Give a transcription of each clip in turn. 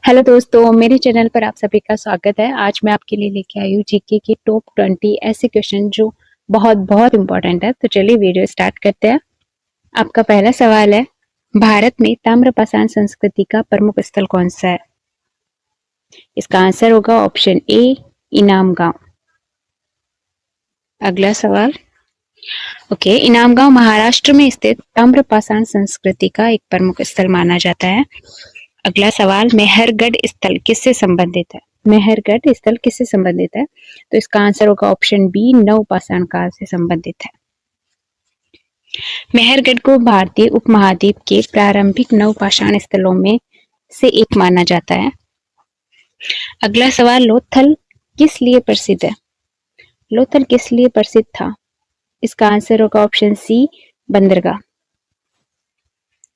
Hello दोस्तों, मेरे channel पर आप सभी का स्वागत है। आज मैं आपके लिए लेके आई हूँ जीके के टॉप 20 ऐसे क्वेश्चन जो बहुत बहुत इंपॉर्टेंट है। तो चलिए वीडियो स्टार्ट करते हैं। आपका पहला सवाल है, भारत में ताम्रपाषाण संस्कृति का प्रमुख स्थल कौन सा है? इसका आंसर होगा ऑप्शन ए, इनाम गांव। अगला सवाल, इनाम गांव महाराष्ट्र में स्थित ताम्रपाषाण संस्कृति का एक प्रमुख स्थल माना जाता है। अगला सवाल, मेहरगढ़ स्थल किससे संबंधित है? मेहरगढ़ स्थल किससे संबंधित है? तो इसका आंसर होगा ऑप्शन बी, नवपाषाण काल से संबंधित है। मेहरगढ़ को भारतीय उपमहाद्वीप के प्रारंभिक नवपाषाण स्थलों में से एक माना जाता है। अगला सवाल, लोथल किस लिए प्रसिद्ध है? लोथल किस लिए प्रसिद्ध था? इसका आंसर होगा ऑप्शन सी, बंदरगाह।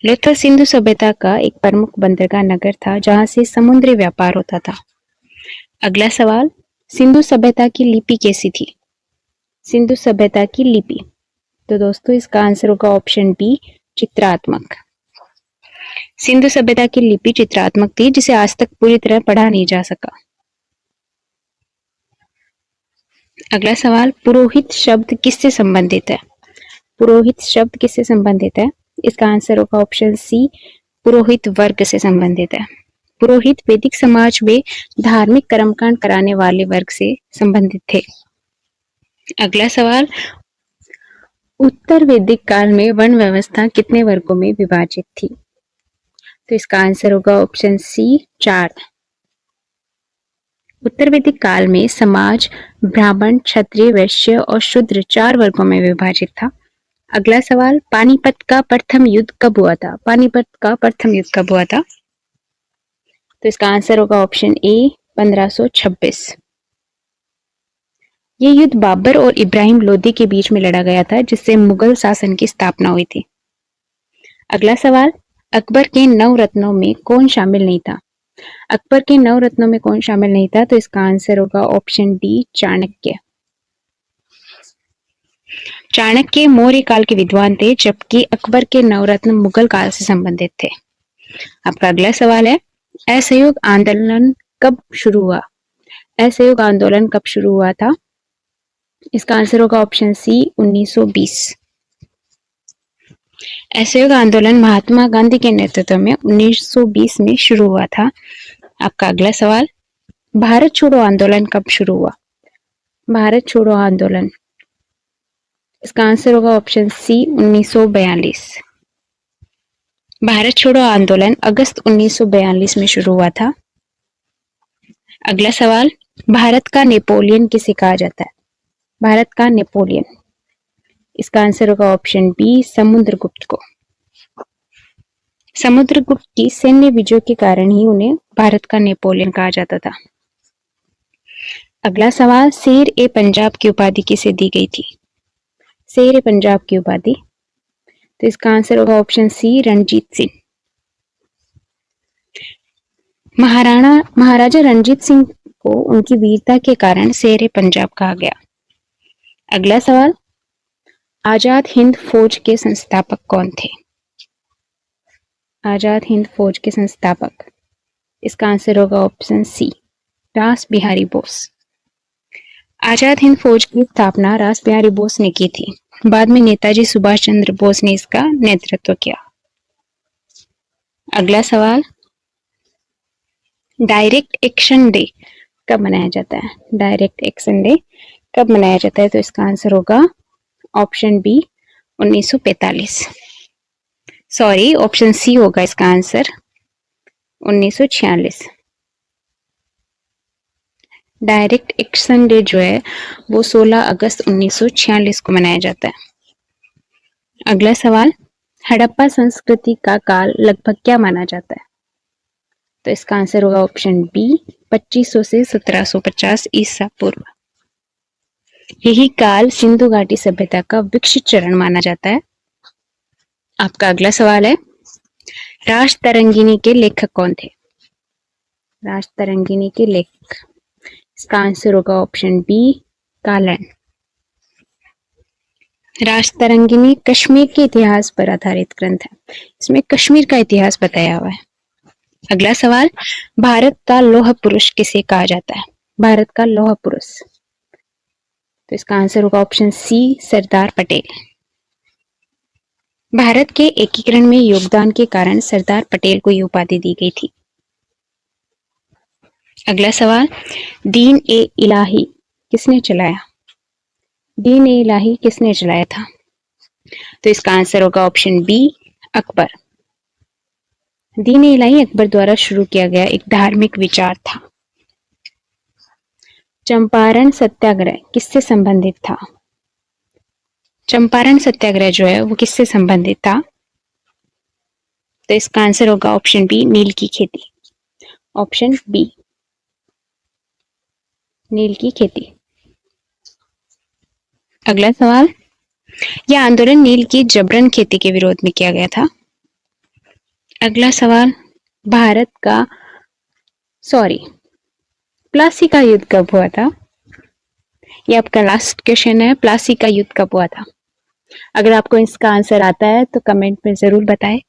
लोथल सिंधु सभ्यता का एक प्रमुख बंदरगाह नगर था जहां से समुद्री व्यापार होता था। अगला सवाल, सिंधु सभ्यता की लिपि कैसी थी? सिंधु सभ्यता की लिपि, तो दोस्तों इसका आंसर होगा ऑप्शन बी, चित्रात्मक। सिंधु सभ्यता की लिपि चित्रात्मक थी जिसे आज तक पूरी तरह पढ़ा नहीं जा सका। अगला सवाल, पुरोहित शब्द किससे संबंधित है? पुरोहित शब्द किससे संबंधित है? इसका आंसर होगा ऑप्शन सी, पुरोहित वर्ग से संबंधित है। पुरोहित वैदिक समाज में धार्मिक कर्मकांड कराने वाले वर्ग से संबंधित थे। अगला सवाल, उत्तर वैदिक काल में वर्ण व्यवस्था कितने वर्गों में विभाजित थी? तो इसका आंसर होगा ऑप्शन सी, 4। उत्तर वैदिक काल में समाज ब्राह्मण, क्षत्रिय, वैश्य और शूद्र 4 वर्गों में विभाजित था। अगला सवाल, पानीपत का प्रथम युद्ध कब हुआ था? पानीपत का प्रथम युद्ध कब हुआ था? तो इसका आंसर होगा ऑप्शन ए, 1526। ये युद्ध बाबर और इब्राहिम लोदी के बीच में लड़ा गया था जिससे मुगल शासन की स्थापना हुई थी। अगला सवाल, अकबर के 9 रत्नों में कौन शामिल नहीं था? अकबर के 9 रत्नों में कौन शामिल नहीं था? तो इसका आंसर होगा ऑप्शन डी, चाणक्य। चाणक्य मौर्य काल के विद्वान थे जबकि अकबर के 9 रत्न मुगल काल से संबंधित थे। आपका अगला सवाल है, असहयोग आंदोलन कब शुरू हुआ? असहयोग आंदोलन कब शुरू हुआ था? इसका आंसर होगा ऑप्शन सी, 1920। असहयोग आंदोलन महात्मा गांधी के नेतृत्व में 1920 में शुरू हुआ था। आपका अगला सवाल, भारत छोड़ो आंदोलन कब शुरू हुआ? भारत छोड़ो आंदोलन, इसका आंसर होगा ऑप्शन सी, 1942। भारत छोड़ो आंदोलन अगस्त 1942 में शुरू हुआ था। अगला सवाल, भारत का नेपोलियन किसे कहा जाता है? भारत का नेपोलियन, इसका आंसर होगा ऑप्शन बी, समुद्रगुप्त को। समुद्रगुप्त की सैन्य विजय के कारण ही उन्हें भारत का नेपोलियन कहा जाता था। अगला सवाल, शेर ए पंजाब की उपाधि किसे दी गई थी? शेर ए पंजाब की उपाधि, तो इसका आंसर होगा ऑप्शन सी, रणजीत सिंह। महाराजा रणजीत सिंह को उनकी वीरता के कारण शेर ए पंजाब कहा गया। अगला सवाल, आजाद हिंद फौज के संस्थापक कौन थे? आजाद हिंद फौज के संस्थापक, इसका आंसर होगा ऑप्शन सी, रास बिहारी बोस। आजाद हिंद फौज की स्थापना रास बिहारी बोस ने की थी। बाद में नेताजी सुभाष चंद्र बोस ने इसका नेतृत्व किया। अगला सवाल, डायरेक्ट एक्शन डे कब मनाया जाता है? डायरेक्ट एक्शन डे कब मनाया जाता है? तो इसका आंसर होगा option B, 1945। Sorry, option C होगा इसका आंसर, 1946। डायरेक्ट एक्शन डे जो है वो 16 अगस्त 1946 को मनाया जाता है। अगला सवाल, हड़प्पा संस्कृति का काल लगभग क्या माना जाता है? तो इसका आंसर होगा ऑप्शन बी, 2500 से 1750 ईसा पूर्व। यही काल सिंधु घाटी सभ्यता का विकसित चरण माना जाता है। आपका अगला सवाल है, राजतरंगिणी के लेखक कौन थे? राजतरंगिणी के लेखक, इसका आंसर होगा ऑप्शन बी, कालन। राजतरंगिणी कश्मीर के इतिहास पर आधारित ग्रंथ है। इसमें कश्मीर का इतिहास बताया हुआ है। अगला सवाल, भारत का लौह पुरुष किसे कहा जाता है? भारत का लौह पुरुष, तो इसका आंसर होगा ऑप्शन सी, सरदार पटेल। भारत के एकीकरण में योगदान के कारण सरदार पटेल को ये उपाधि दी गई थी। अगला सवाल, दीन ए इलाही किसने चलाया? दीन ए इलाही किसने चलाया था? तो इसका आंसर होगा ऑप्शन बी, अकबर। दीन ए इलाही अकबर द्वारा शुरू किया गया एक धार्मिक विचार था। चंपारण सत्याग्रह किससे संबंधित था? चंपारण सत्याग्रह जो है वो किससे संबंधित था? तो इसका आंसर होगा ऑप्शन बी, नील की खेती। ऑप्शन बी, नील की खेती। अगला सवाल, यह आंदोलन नील की जबरन खेती के विरोध में किया गया था। अगला सवाल, प्लासी का युद्ध कब हुआ था? ये आपका लास्ट क्वेश्चन है, प्लासी का युद्ध कब हुआ था? अगर आपको इसका आंसर आता है तो कमेंट में जरूर बताएं।